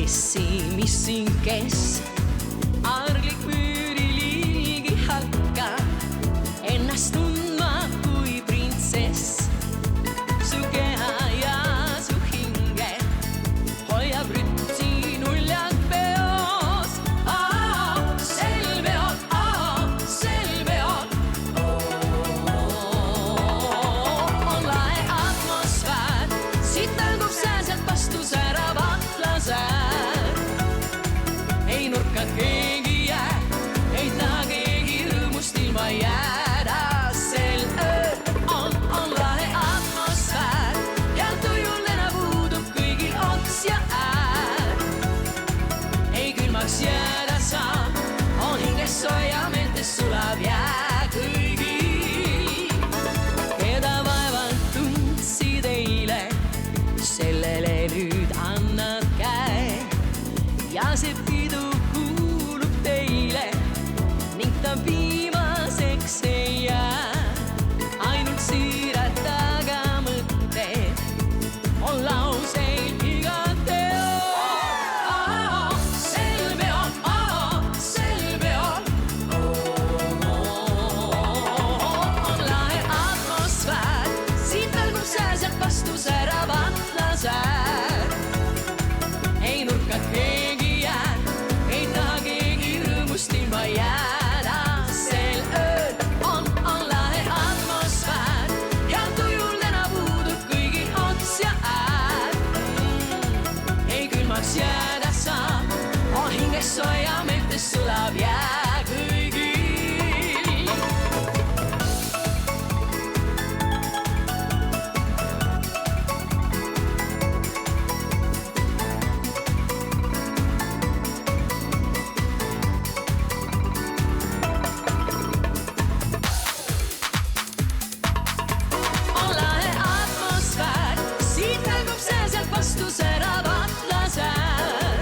pessimism, kes arglik müüriligi hakkab ennast tundma kui printsess. Su keha ja su hinge hoiab rütsi nuljalt peos. Sel peol on lahe atmosfäär, siit välgub sääselt vastu särav atlasäär. Ei nurka keegi jää, ei taha keegi rõõmust ilma jääda. Sel ööl on lahe atmosfäär ja tujul enam puudub kõigil ots ja äär. Ei külmaks jääda saa, on hinges sooja, meeltes sulab jää kõigil, keda vaevalt tundsid eile. Sellele nüüd annad käe ja see pidu kuulub teile ning ta viimaseks ei jää. Ainult siirad tagamõtted on lauseil iga teo. Sel peol on lahe atmosfäär, siit välgub sääselt vastu särav atlasäär. Ei nurka keegi jää, ei taha keegi rõõmust ilma jääda. Sel ööl on lahe atmosfäär ja tujul enam puudub kõigil ots ja äär. Ei külmaks jääda saa, on hinges sooja, meeltes sulab jää kõigil. Vastu särav atlasäär.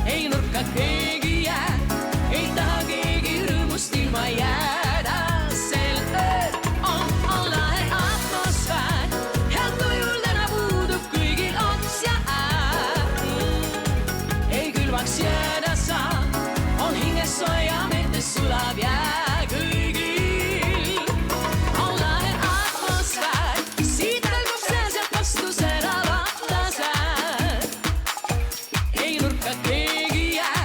Ei nurka keegi jää, ei taha keegi rõõmust ilma jääda. Sel ööl on lahe atmosfäär ja tujul enam puudub kõigil ots ja äär. Ei külmaks jääda saa, on hinges sooja, meeltes sulab jää kõigil. On lahe atmosfäär, siit välgub sääselt vastu särav. Ei nurka keegi jää,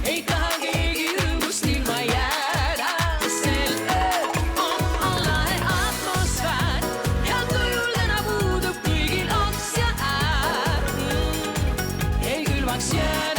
ei taha keegi rõõmust ilma jääda. Sel ööl on lahe atmosfäär ja tujul enam puudub kõigil ots ja äär. Ei külmaks jääda.